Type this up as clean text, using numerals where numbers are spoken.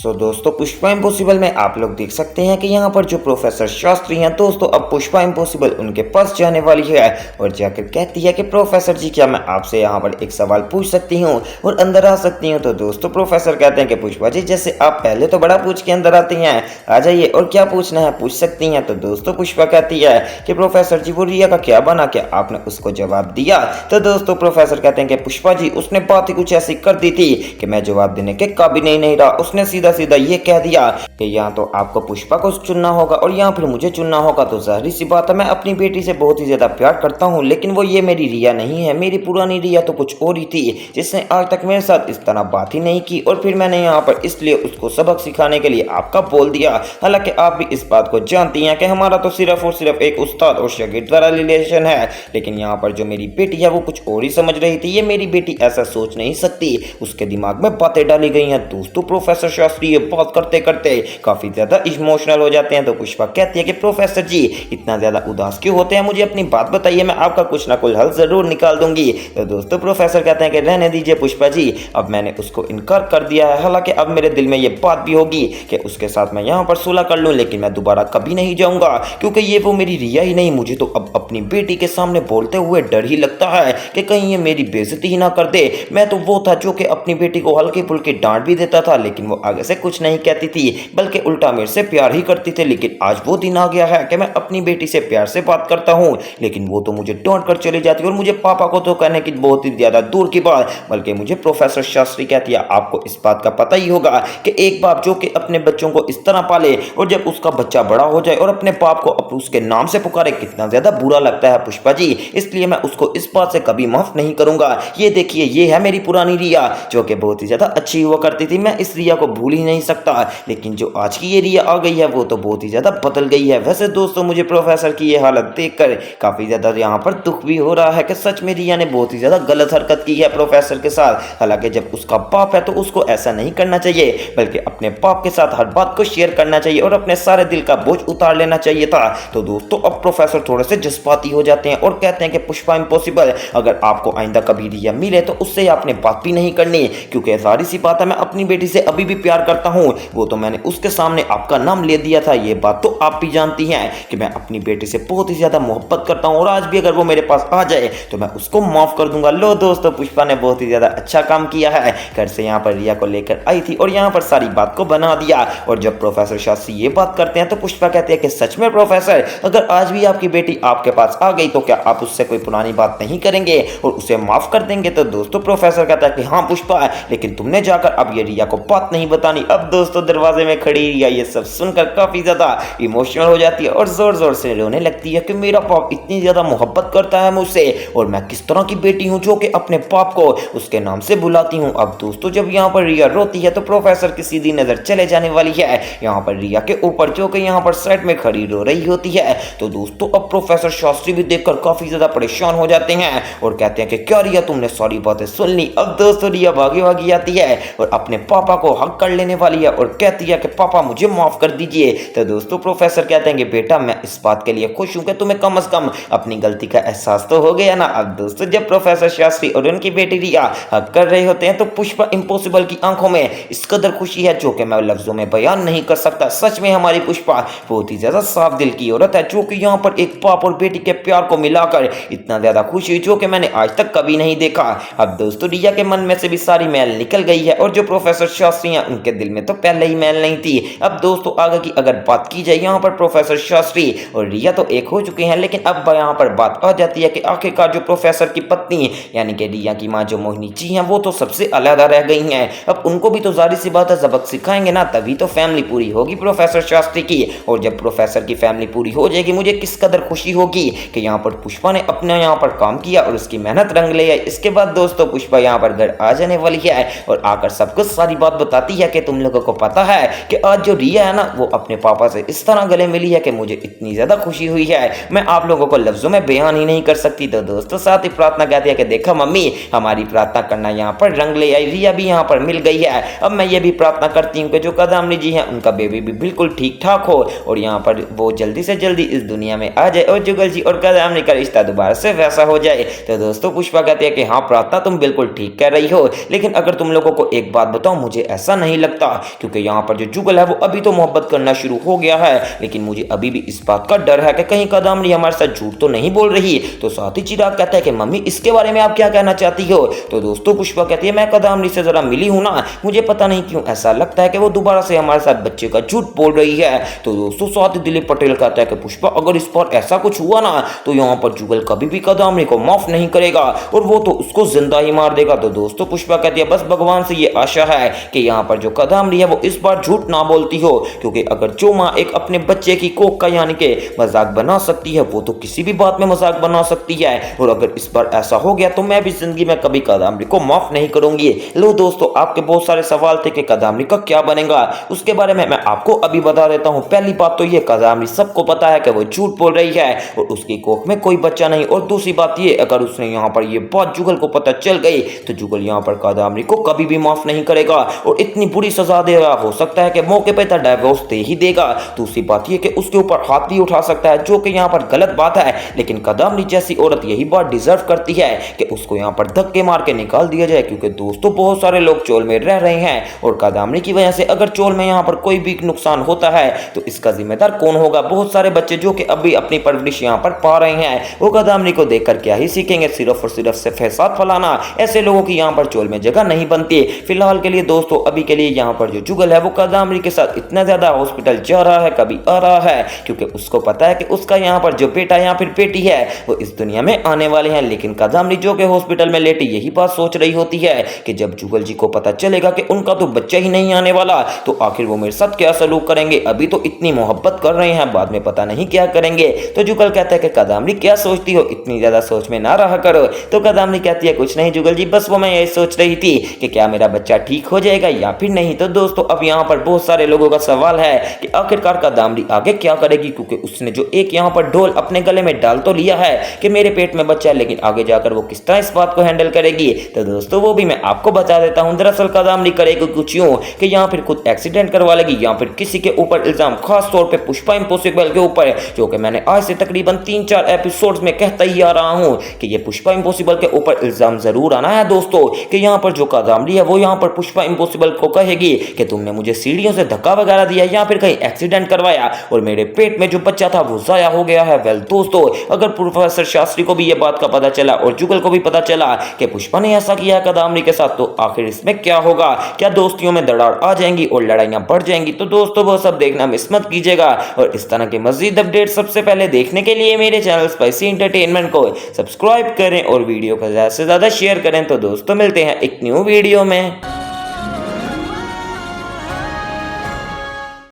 दोस्तों पुष्पा इम्पॉसिबल में आप लोग देख सकते हैं कि यहाँ पर जो प्रोफेसर शास्त्री हैं दोस्तों, अब पुष्पा इम्पॉसिबल उनके पास जाने वाली है और जाकर कहती है कि प्रोफेसर जी क्या मैं आपसे यहाँ पर एक सवाल पूछ सकती हूँ और अंदर आ सकती हूँ। तो दोस्तों प्रोफेसर कहते हैं कि पुष्पा जी जैसे आप पहले तो बड़ा पूछ के अंदर आती हैं, आ जाइए और क्या पूछना है पूछ सकती हैं। तो दोस्तों पुष्पा कहती है कि प्रोफेसर जी वो रिया का क्या बना, क्या आपने उसको जवाब दिया। तो दोस्तों प्रोफेसर कहते हैं कि पुष्पा जी उसने बात ही कुछ ऐसी कर दी थी कि मैं जवाब देने के काबिल नहीं रहा। उसने सीधा सीधा ये कह दिया कि यहाँ तो आपको पुष्पा को चुनना होगा और यहाँ फिर मुझे चुनना होगा। तो जाहिर सी बात है मैं अपनी बेटी से बहुत ही ज्यादा प्यार करता हूँ, लेकिन वो ये मेरी रिया नहीं है। मेरी पुरानी रिया तो कुछ और ही थी जिसने आज तक मेरे साथ इस तरह बात ही नहीं की और फिर मैंने यहाँ पर इसलिए उसको सबक सिखाने के लिए आपका बोल दिया। हालांकि आप भी इस बात को जानती हैं कि हमारा तो सिर्फ और सिर्फ एक उस्ताद और शागिर्द वाला रिलेशन है, लेकिन यहाँ पर जो मेरी बेटी है वो कुछ और ही समझ रही थी। ये मेरी बेटी ऐसा सोच नहीं सकती, उसके दिमाग में बातें डाली गई हैं। दोस्तों प्रोफेसर शास्त्री ये बात करते करते काफी ज्यादा इमोशनल हो जाते हैं। तो पुष्पा कहती है कि प्रोफेसर जी इतना ज्यादा उदास क्यों होते हैं, मुझे अपनी बात बताइए, मैं आपका कुछ ना कुछ हल जरूर निकाल दूंगी। तो दोस्तों प्रोफेसर कहते हैं कि रहने दीजिए पुष्पा जी, अब मैंने उसको इनकार कर दिया है। हालांकि अब मेरे दिल में ये बात भी होगी कि उसके साथ मैं यहाँ पर सुलह कर लूँ, लेकिन मैं दोबारा कभी नहीं जाऊंगा क्योंकि ये वो मेरी रिया ही नहीं। मुझे तो अब अपनी बेटी के सामने बोलते हुए डर ही लगता है कि कहीं ये मेरी बेइज्जती ही ना कर दे। मैं तो वो था जो कि अपनी बेटी को हल्के फुल्के डांट भी देता था, लेकिन वो आगे से कुछ नहीं कहती थी बल्कि उल्टा मेरे से प्यार ही करती थी। लेकिन आज वो दिन आ गया है कि मैं अपनी बेटी से प्यार से बात करता हूँ, लेकिन वो तो मुझे डांट कर चली जाती है और मुझे पापा को तो कहने की बहुत ही ज्यादा दूर की बात, बल्कि मुझे प्रोफेसर शास्त्री कहती है आपको इस बात का पता ही होगा कि एक बाप जो कि अपने बच्चों को इस तरह पाले और जब उसका बच्चा बड़ा हो जाए और अपने बाप को उसके नाम से पुकारे कितना ज्यादा बुरा लगता है पुष्पा जी। इसलिए मैं उसको इस बात से कभी माफ नहीं करूंगा। ये देखिए ये है मेरी पुरानी रिया जो कि बहुत ही ज्यादा अच्छी हुआ करती थी, मैं इस रिया को भूल ही नहीं सकता, लेकिन जो आज की ये रिया आ गई है वो तो बहुत ही ज्यादा बदल गई है। वैसे दोस्तों मुझे प्रोफेसर की ये हालत देखकर काफी ज्यादा यहाँ पर दुख भी हो रहा है कि सच में रिया ने बहुत ही ज्यादा गलत हरकत की है प्रोफेसर के साथ। हालांकि जब उसका बाप है तो उसको ऐसा नहीं करना चाहिए, बल्कि अपने बाप के साथ हर बात को शेयर करना चाहिए और अपने सारे दिल का बोझ उतार लेना चाहिए था। तो दोस्तों अब प्रोफेसर थोड़े से जज्बाती हो जाते हैं और कहते हैं कि पुष्पा इम्पॉसिबल अगर आपको आइंदा कभी रिया मिले तो उससे आपने बात भी नहीं करनी, क्योंकि सारी सी बात है मैं अपनी बेटी से अभी भी प्यार करता हूँ। वो तो मैंने उसके सामने आपका नाम ले दिया था, ये बात तो आप भी जानती हैं कि मैं अपनी बेटी से बहुत ही ज्यादा मोहब्बत करता हूँ और आज भी अगर वो मेरे पास आ जाए तो मैं उसको माफ कर दूंगा। लो दोस्तों पुष्पा ने बहुत ही ज्यादा अच्छा काम किया है, घर से यहाँ पर रिया को लेकर आई थी और यहाँ पर सारी बात को बना दिया। और जब प्रोफेसर शास्त्री ये बात करते हैं तो पुष्पा कहती है कि सच में प्रोफेसर अगर आज भी आपकी बेटी आपके पास आ गई तो क्या आप उससे कोई पुरानी बात नहीं करेंगे और उसे माफ कर देंगे। तो दोस्तों प्रोफेसर कहता है कि हाँ पुष्पा, लेकिन तुमने जाकर अब ये रिया को बात नहीं बतानी। अब दोस्तों दरवाजे में खड़ी रिया ये सब सुनकर काफी ज्यादा इमोशनल हो जाती है और जोर जोर से रोने लगती है कि मेरा बाप इतनी ज्यादा मोहब्बत करता है मुझसे और मैं किस तरह की बेटी हूँ जो कि अपने बाप को उसके नाम से बुलाती हूँ। अब दोस्तों जब यहाँ पर रिया रोती है तो प्रोफेसर की सीधी नजर चले जाने वाली है यहाँ पर रिया के ऊपर जो कि यहाँ पर साइड में खड़ी रो रही होती है। तो दोस्तों अब प्रोफेसर शास्त्री भी देखकर काफी ज्यादा परेशान हो जाते हैं और कहते हैं कि क्या रिया तुमने सारी बातें सुन ली। अब दोस्तों रिया भागी भागी आती है और अपने पापा को हक कर लेने वाली है और कहती है कि पापा मुझे माफ कर दीजिए। तो दोस्तों प्रोफेसर कहते हैं कि बेटा मैं इस बात के लिए खुश हूं कि तुम्हें कम से कम अपनी गलती का एहसास तो हो गया ना। अब दोस्तों जब प्रोफेसर शास्त्री और उनकी बेटी रिया हक कर रहे होते हैं तो पुष्पा इम्पॉसिबल की आंखों में इस कदर खुशी है जो कि मैं लफ्जों में बयान नहीं कर सकता। सच में हमारी पुष्पा बहुत ही ज्यादा साफ दिल की औरत है जो कि यहाँ पर एक बाप और बेटी के प्यार को मिलाकर इतना ज्यादा खुशी जो कि मैंने आज तक कभी नहीं देखा। अब दोस्तों रिया के मन में से भी सारी मैल निकल गई है और जो प्रोफेसर शास्त्री हैं उनके दिल में तो पहले ही मैल नहीं थी। अब दोस्तों आगे की अगर बात की जाए यहाँ पर प्रोफेसर शास्त्री और रिया तो एक हो चुके हैं, लेकिन अब यहाँ पर बात आ जाती है कि आखिरकार जो प्रोफेसर की पत्नी यानी कि रिया की माँ जो मोहिनी जी हैं वो तो सबसे अलहदा रह गई हैं। अब उनको भी तो जाहिर सी बात है सबक सिखाएंगे ना, तभी तो फैमिली पूरी होगी प्रोफेसर शास्त्री की। और जब प्रोफेसर की फैमिली पूरी हो जाएगी मुझे किस कदर खुशी होगी कि यहाँ पर पुष्पा ने अपने यहाँ पर काम किया और उसकी मेहनत रंग ले आई। इसके बाद दोस्तों पुष्पा यहाँ पर घर आ जाने वाली है और आकर सबको सारी बात बताती है कि तुम लोगों को पता है कि आज जो रिया है ना वो अपने पापा से इस तरह गले मिली है कि मुझे इतनी ज्यादा खुशी हुई है मैं आप लोगों को लफ्जों में बयान ही नहीं कर सकती। तो दोस्तों साथ ही प्रार्थना कहती है कि देखा मम्मी हमारी प्रार्थना करना यहाँ पर रंग ले आई, रिया भी यहाँ पर मिल गई है। अब मैं ये भी प्रार्थना करती हूँ कि जो कदमनी जी हैं उनका बेबी भी बिल्कुल ठीक ठाक हो और यहाँ पर वो जल्दी से जल्दी इस दुनिया में आ जाए और जुगल जी और कदमनी का रिश्ता दोबारा से वैसा हो जाए। तो दोस्तों पुष्पा कहती है कि हाँ प्रार्थना तुम बिल्कुल ठीक कह रही हो, लेकिन अगर तुम लोगों को एक बात बताओ मुझे ऐसा नहीं लगता लगता, क्योंकि यहाँ पर जो जुगल है वो अभी तो मोहब्बत करना शुरू हो गया है, लेकिन मुझे अभी भी इस बात का डर है कि कहीं कादम्बरी हमारे साथ झूठ तो नहीं बोल रही। तो साथ ही चिराग कहता है कि मम्मी इसके बारे में आप क्या कहना चाहती हो। तो दोस्तों पुष्पा कहती है मैं कादम्बरी से जरा मिली हूं ना, मुझे पता नहीं क्यों ऐसा लगता है कि वो दोबारा से हमारे साथ बच्चे का झूठ बोल रही है। तो दोस्तों साथ ही दिलीप पटेल कहता है कि पुष्पा अगर इस बार ऐसा कुछ हुआ ना तो यहाँ पर जुगल कभी भी कादम्बरी को माफ नहीं करेगा और वो तो उसको जिंदा ही मार देगा। तो दोस्तों पुष्पा कहती है बस भगवान से ये आशा है कि यहाँ पर जो कादम्बरी है वो इस बार झूठ ना बोलती हो, क्योंकि अगर जो माँ एक अपने बच्चे की कोख का यानी कि मजाक बना सकती है वो तो किसी भी बात में मजाक बना सकती है, और अगर इस बार ऐसा हो गया तो मैं भी जिंदगी में कभी कादम्बरी को माफ नहीं करूंगी। लो दोस्तों आपके बहुत सारे सवाल थे कि कादम्बरी का क्या बनेगा, उसके बारे में मैं आपको अभी बता देता हूँ। पहली बात तो ये कादम्बरी सबको पता है कि वो झूठ बोल रही है और उसकी कोख में कोई बच्चा नहीं, और दूसरी बात ये अगर उसने यहाँ पर ये बात जुगल को पता चल गई तो जुगल यहाँ पर कादम्बरी को कभी भी माफ नहीं करेगा और इतनी बुरी सजा देगा, हो सकता है कि मौके पर डाइवोर्स दे ही देगा। दूसरी बात ये कि उसके ऊपर हाथ भी उठा सकता है, जो कि यहाँ पर गलत बात है, लेकिन कादम्बरी जैसी औरत यही बात डिजर्व करती है कि उसको यहाँ पर धक्के मार के निकाल दिया जाए, क्योंकि दोस्तों बहुत सारे लोग चोल में रह रहे हैं और कादम्बरी की वजह से अगर चोल में यहाँ पर कोई भी नुकसान होता है तो इसका जिम्मेदार कौन होगा। बहुत सारे बच्चे जो कि अभी अपनी परवरिश यहाँ पर पा रहे हैं वो कादम्बरी को देखकर क्या ही सीखेंगे, सिर्फ और सिर्फ से फैसाद फैलाना। ऐसे लोगों की यहाँ पर चोल में जगह नहीं बनती। फिलहाल के लिए दोस्तों अभी के लिए यहाँ पर जो जुगल है वो कादम्बरी के साथ इतना ज्यादा हॉस्पिटल जा रहा है कभी आ रहा है, क्योंकि उसको पता है कि उसका यहाँ पर जो बेटा या फिर बेटी है वो इस दुनिया में आने वाले हैं। लेकिन कादम्बरी जो कि हॉस्पिटल में लेटी यही बात सोच रही होती है कि जब जुगल जी को पता चलेगा कि उनका तो बच्चा ही नहीं आने वाला तो आखिर वो मेरे साथ क्या सलूक करेंगे। अभी तो इतनी मोहब्बत कर रहे हैं, बाद में पता नहीं क्या करेंगे। तो जुगल कहता है कि कादम्बरी क्या सोचती हो, इतनी ज्यादा सोच में ना रहा करो। तो कादम्बरी कहती है कुछ नहीं जुगल जी, बस वो मैं यही सोच रही थी कि क्या मेरा बच्चा ठीक हो जाएगा या फिर नहीं। तो दोस्तों अब यहाँ पर बहुत सारे लोगों का सवाल है कि आखिरकार कादम्बरी आगे क्या करेगी, क्योंकि उसने जो एक यहाँ पर ढोल अपने गले में डाल तो लिया है कि मेरे पेट में बच्चा है, लेकिन आगे जाकर वो किस तरह इस बात को हैंडल करेगी। तो दोस्तों वो भी मैं आपको बता देता हूँ। दरअसल कादम्बरी करेगी कुछ यूं कि यहाँ फिर खुद एक्सीडेंट करवा लेगी या फिर किसी के ऊपर इल्जाम, खास तौर पे पुष्पा इम्पॉसिबल के ऊपर, जो कि मैंने आज से तकरीबन 3-4 एपिसोड्स में कहता ही आ रहा हूँ कि ये पुष्पा इम्पॉसिबल के ऊपर इल्जाम जरूर आना है दोस्तों। कि यहाँ पर जो कादम्बरी है वो यहाँ पर पुष्पा इम्पॉसिबल को कहेगी कि तुमने मुझे सीढ़ियों से धक्का वगैरह दिया या फिर कहीं एक्सीडेंट करवाया और मेरे पेट में जो बच्चा था वो जाया हो गया है। वेल दोस्तों अगर प्रोफेसर शास्त्री को भी ये बात का पता चला और जुगल को भी पता चला कि पुष्पा ने ऐसा किया है कादम्बरी के साथ, तो आखिर इसमें क्या होगा, क्या दोस्तियों में दरार आ जाएंगी और लड़ाइयां बढ़ जाएंगी। तो दोस्तों वो सब देखना मिस मत कीजिएगा और इस तरह के मजीद अपडेट सबसे पहले देखने के लिए मेरे चैनल स्पाइसी एंटरटेनमेंट को सब्सक्राइब करें और वीडियो को ज्यादा से ज्यादा शेयर करें। तो दोस्तों मिलते हैं एक न्यू वीडियो में।